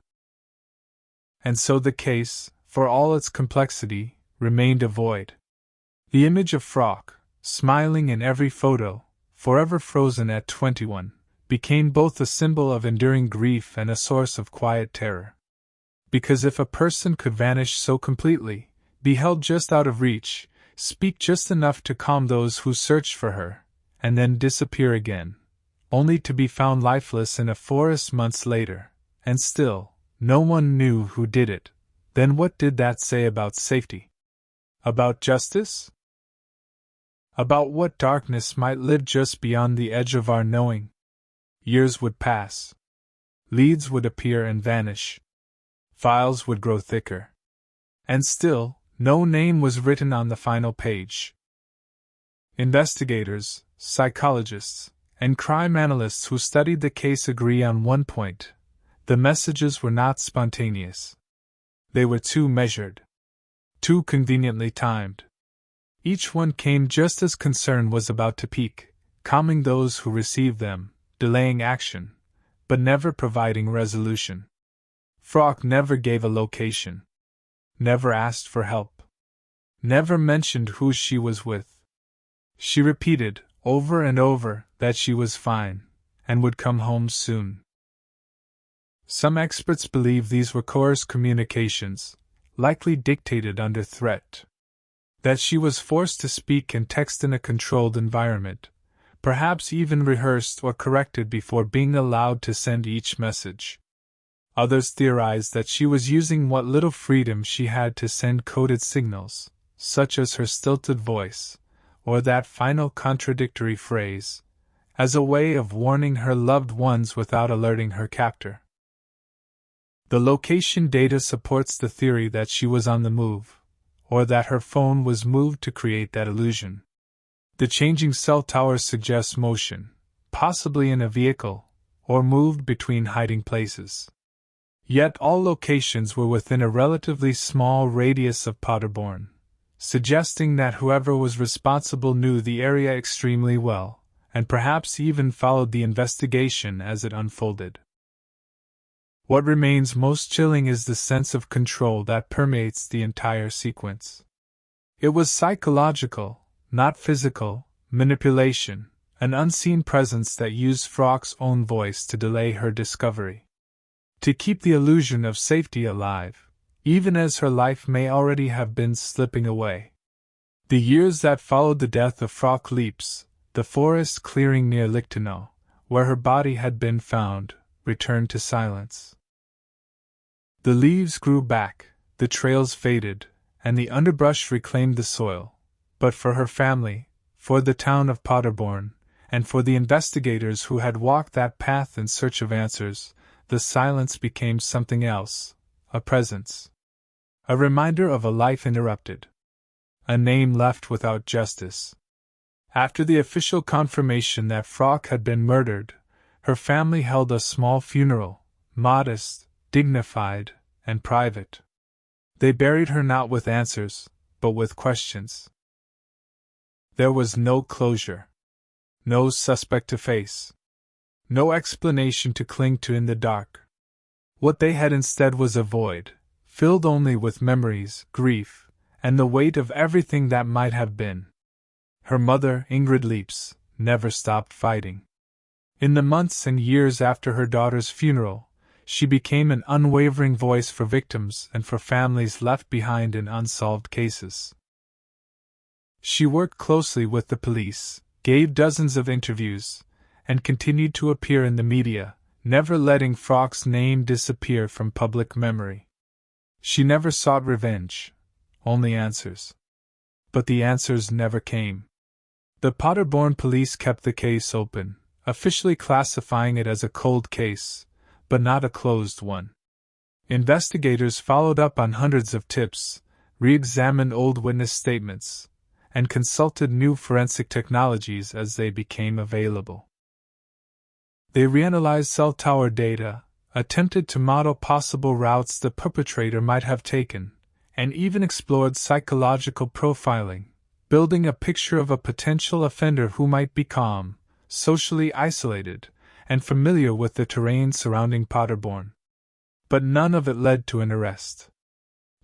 And so the case, for all its complexity, remained a void. The image of Frauke, smiling in every photo, forever frozen at 21, became both a symbol of enduring grief and a source of quiet terror. Because if a person could vanish so completely, be held just out of reach, speak just enough to calm those who searched for her, and then disappear again, only to be found lifeless in a forest months later, and still, no one knew who did it, then what did that say about safety? About justice? About what darkness might live just beyond the edge of our knowing? Years would pass. Leads would appear and vanish. Files would grow thicker. And still, no name was written on the final page. Investigators, psychologists, and crime analysts who studied the case agree on one point: the messages were not spontaneous. They were too measured. Too conveniently timed. Each one came just as concern was about to peak, calming those who received them, delaying action, but never providing resolution. Frauke never gave a location. Never asked for help. Never mentioned who she was with. She repeated, over and over, that she was fine, and would come home soon. Some experts believe these were coerced communications, likely dictated under threat. That she was forced to speak and text in a controlled environment, perhaps even rehearsed or corrected before being allowed to send each message. Others theorized that she was using what little freedom she had to send coded signals, such as her stilted voice, or that final contradictory phrase, as a way of warning her loved ones without alerting her captor. The location data supports the theory that she was on the move, or that her phone was moved to create that illusion. The changing cell tower suggests motion, possibly in a vehicle, or moved between hiding places. Yet all locations were within a relatively small radius of Paderborn, suggesting that whoever was responsible knew the area extremely well, and perhaps even followed the investigation as it unfolded. What remains most chilling is the sense of control that permeates the entire sequence. It was psychological, not physical, manipulation, an unseen presence that used Frauke's own voice to delay her discovery. To keep the illusion of safety alive, even as her life may already have been slipping away. The years that followed the death of Frauke Liebs, the forest clearing near Lichtenau, where her body had been found, returned to silence. The leaves grew back, the trails faded, and the underbrush reclaimed the soil. But for her family, for the town of Paderborn, and for the investigators who had walked that path in search of answers, the silence became something else, a presence. A reminder of a life interrupted. A name left without justice. After the official confirmation that Frauke had been murdered, her family held a small funeral, modest, dignified, and private. They buried her not with answers, but with questions. There was no closure. No suspect to face. No explanation to cling to in the dark. What they had instead was a void, filled only with memories, grief, and the weight of everything that might have been. Her mother, Ingrid Liebs, never stopped fighting. In the months and years after her daughter's funeral, she became an unwavering voice for victims and for families left behind in unsolved cases. She worked closely with the police, gave dozens of interviews, and continued to appear in the media, never letting Frauke's name disappear from public memory. She never sought revenge, only answers. But the answers never came. The Paderborn police kept the case open, officially classifying it as a cold case, but not a closed one. Investigators followed up on hundreds of tips, re-examined old witness statements, and consulted new forensic technologies as they became available. They reanalyzed cell tower data, attempted to model possible routes the perpetrator might have taken, and even explored psychological profiling, building a picture of a potential offender who might be calm, socially isolated, and familiar with the terrain surrounding Paderborn. But none of it led to an arrest.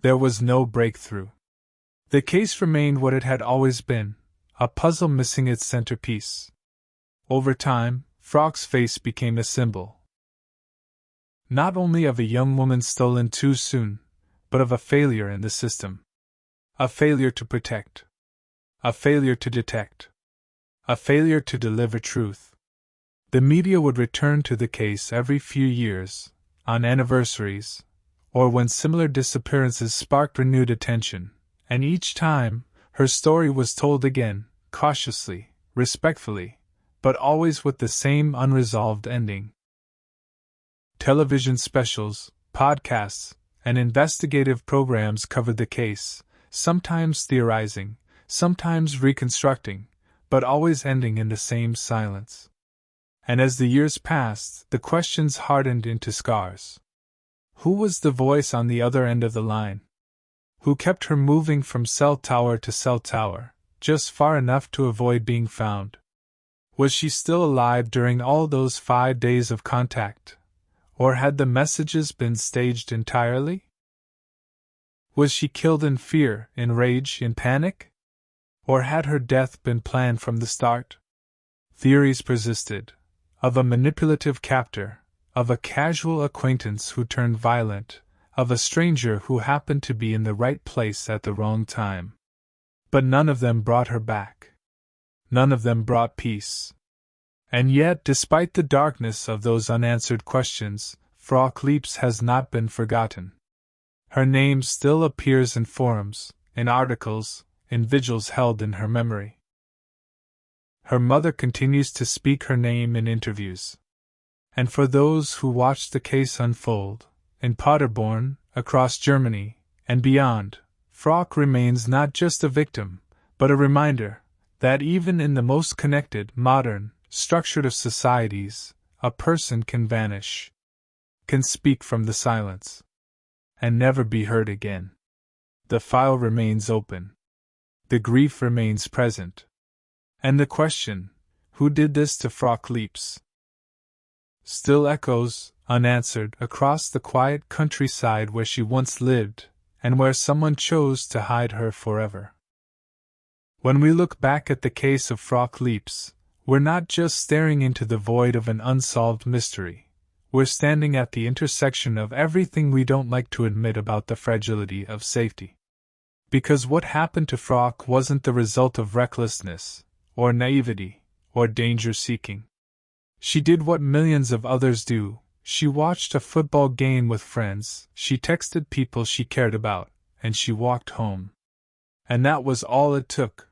There was no breakthrough. The case remained what it had always been, a puzzle missing its centerpiece. Over time, Frauke's face became a symbol. Not only of a young woman stolen too soon, but of a failure in the system. A failure to protect. A failure to detect. A failure to deliver truth. The media would return to the case every few years, on anniversaries, or when similar disappearances sparked renewed attention, and each time, her story was told again, cautiously, respectfully, but always with the same unresolved ending. Television specials, podcasts, and investigative programs covered the case, sometimes theorizing, sometimes reconstructing, but always ending in the same silence. And as the years passed, the questions hardened into scars. Who was the voice on the other end of the line? Who kept her moving from cell tower to cell tower, just far enough to avoid being found? Was she still alive during all those 5 days of contact? Or had the messages been staged entirely? Was she killed in fear, in rage, in panic? Or had her death been planned from the start? Theories persisted, of a manipulative captor, of a casual acquaintance who turned violent, of a stranger who happened to be in the right place at the wrong time. But none of them brought her back. None of them brought peace. And yet, despite the darkness of those unanswered questions, Frauke Liebs has not been forgotten. Her name still appears in forums, in articles, in vigils held in her memory. Her mother continues to speak her name in interviews. And for those who watched the case unfold, in Paderborn, across Germany, and beyond, Frauke remains not just a victim, but a reminder that even in the most connected, modern, structured of societies, a person can vanish, can speak from the silence, and never be heard again. The file remains open. The grief remains present. And the question, who did this to Frauke Liebs, still echoes, unanswered, across the quiet countryside where she once lived, and where someone chose to hide her forever. When we look back at the case of Frauke Liebs, we're not just staring into the void of an unsolved mystery. We're standing at the intersection of everything we don't like to admit about the fragility of safety. Because what happened to Frauke wasn't the result of recklessness, or naivety, or danger-seeking. She did what millions of others do. She watched a football game with friends, she texted people she cared about, and she walked home. And that was all it took.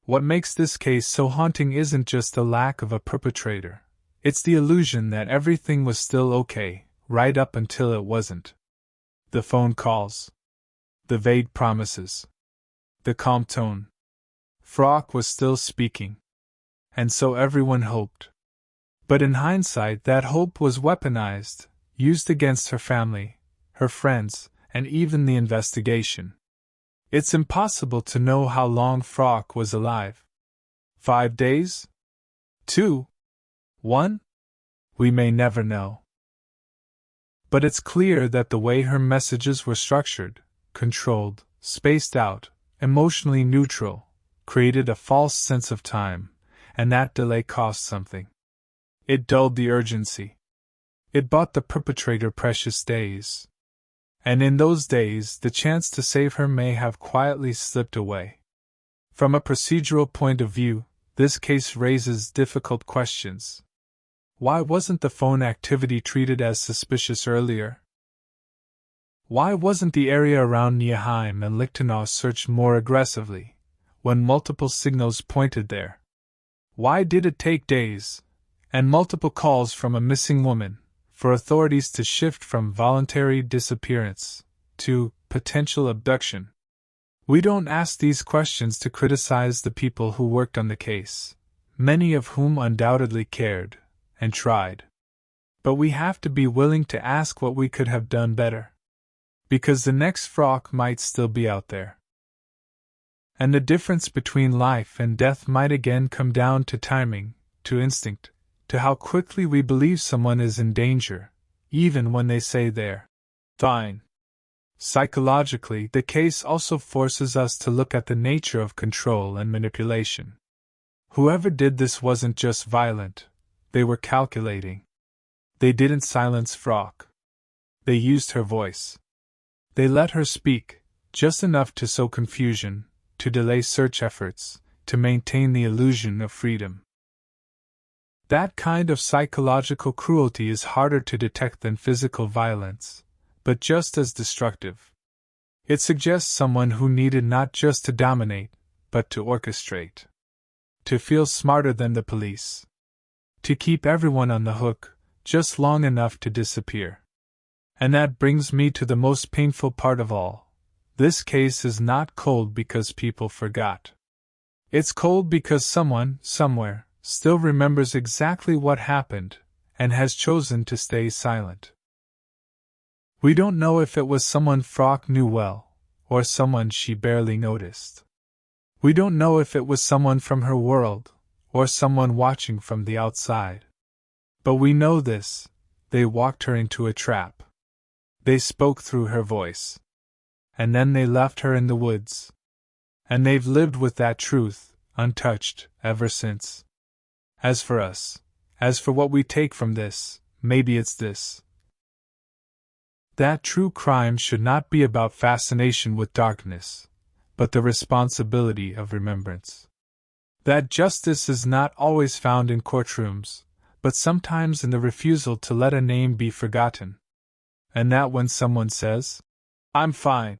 What makes this case so haunting isn't just the lack of a perpetrator. It's the illusion that everything was still okay, right up until it wasn't. The phone calls. The vague promises. The calm tone. Frauke was still speaking. And so everyone hoped. But in hindsight, that hope was weaponized, used against her family, her friends, and even the investigation. It's impossible to know how long Frauke was alive. 5 days? 2? 1? We may never know. But it's clear that the way her messages were structured, controlled, spaced out, emotionally neutral, created a false sense of time, and that delay cost something. It dulled the urgency. It bought the perpetrator precious days. And in those days, the chance to save her may have quietly slipped away. From a procedural point of view, this case raises difficult questions. Why wasn't the phone activity treated as suspicious earlier? Why wasn't the area around Nieheim and Lichtenau searched more aggressively? when multiple signals pointed there? Why did it take days, and multiple calls from a missing woman, for authorities to shift from voluntary disappearance to potential abduction? We don't ask these questions to criticize the people who worked on the case, many of whom undoubtedly cared and tried. But we have to be willing to ask what we could have done better. Because the next Frauke might still be out there. And the difference between life and death might again come down to timing, to instinct, to how quickly we believe someone is in danger, even when they say they're fine. Psychologically, the case also forces us to look at the nature of control and manipulation. Whoever did this wasn't just violent, they were calculating. They didn't silence Frauke. They used her voice. They let her speak, just enough to sow confusion, to delay search efforts, to maintain the illusion of freedom. That kind of psychological cruelty is harder to detect than physical violence, but just as destructive. It suggests someone who needed not just to dominate, but to orchestrate. To feel smarter than the police. To keep everyone on the hook, just long enough to disappear. And that brings me to the most painful part of all. This case is not cold because people forgot. It's cold because someone, somewhere, still remembers exactly what happened, and has chosen to stay silent. We don't know if it was someone Frauke knew well, or someone she barely noticed. We don't know if it was someone from her world, or someone watching from the outside. But we know this: they walked her into a trap. They spoke through her voice. And then they left her in the woods. And they've lived with that truth, untouched, ever since. As for us, as for what we take from this, maybe it's this: that true crime should not be about fascination with darkness, but the responsibility of remembrance. That justice is not always found in courtrooms, but sometimes in the refusal to let a name be forgotten. And that when someone says, "I'm fine,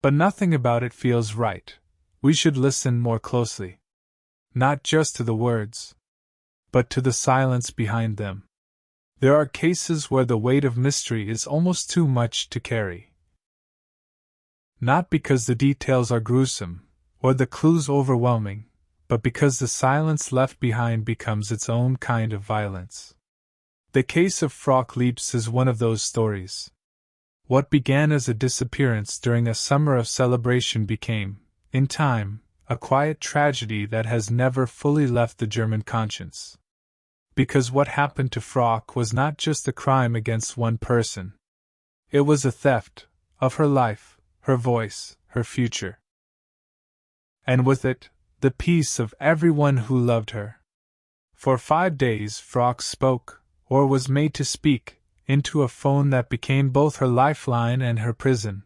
but nothing about it feels right," we should listen more closely. Not just to the words, but to the silence behind them. There are cases where the weight of mystery is almost too much to carry. Not because the details are gruesome, or the clues overwhelming, but because the silence left behind becomes its own kind of violence. The case of Frauke Liebs is one of those stories. What began as a disappearance during a summer of celebration became, in time, a quiet tragedy that has never fully left the German conscience. Because what happened to Frauke was not just a crime against one person. It was a theft of her life, her voice, her future. And with it, the peace of everyone who loved her. For 5 days Frauke spoke, or was made to speak, into a phone that became both her lifeline and her prison.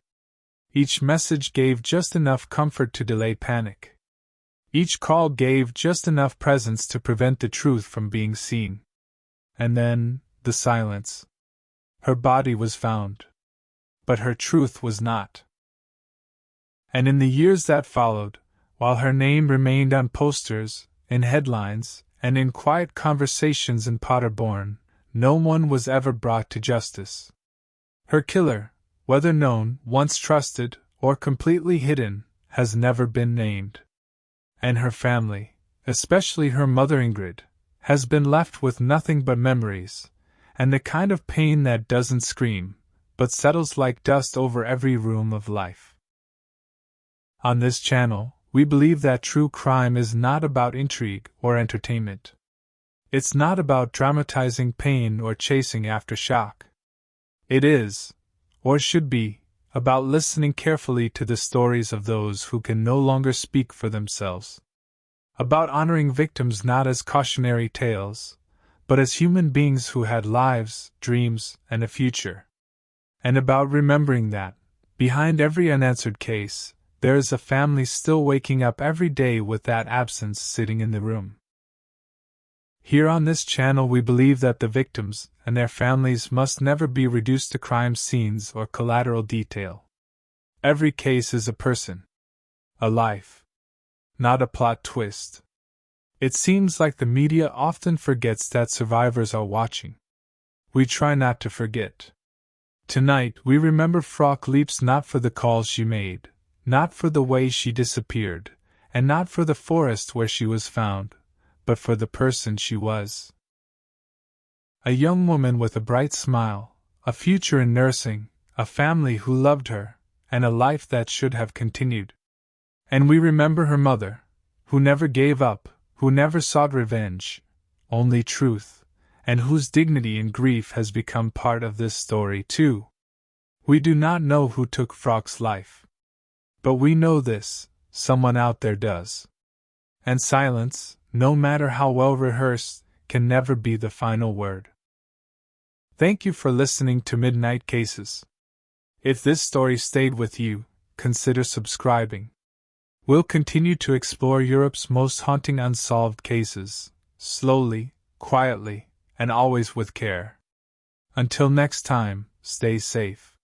Each message gave just enough comfort to delay panic. Each call gave just enough presence to prevent the truth from being seen. And then, the silence. Her body was found. But her truth was not. And in the years that followed, while her name remained on posters, in headlines, and in quiet conversations in Paderborn, no one was ever brought to justice. Her killer, whether known, once trusted, or completely hidden, has never been named. And her family, especially her mother Ingrid, has been left with nothing but memories, and the kind of pain that doesn't scream, but settles like dust over every room of life. On this channel, we believe that true crime is not about intrigue or entertainment. It's not about dramatizing pain or chasing after shock. It is, or should be, about listening carefully to the stories of those who can no longer speak for themselves. About honoring victims not as cautionary tales, but as human beings who had lives, dreams, and a future. And about remembering that, behind every unanswered case, there is a family still waking up every day with that absence sitting in the room. Here on this channel we believe that the victims and their families must never be reduced to crime scenes or collateral detail. Every case is a person. A life. not a plot twist. It seems like the media often forgets that survivors are watching. We try not to forget. Tonight, we remember Frauke Liebs not for the calls she made, not for the way she disappeared, and not for the forest where she was found, but for the person she was. A young woman with a bright smile, a future in nursing, a family who loved her, and a life that should have continued. And we remember her mother, who never gave up, who never sought revenge, only truth, and whose dignity in grief has become part of this story too. We do not know who took Frauke's life. But we know this, someone out there does. And silence, no matter how well rehearsed, can never be the final word. Thank you for listening to Midnight Cases. If this story stayed with you, consider subscribing. We'll continue to explore Europe's most haunting unsolved cases, slowly, quietly, and always with care. Until next time, stay safe.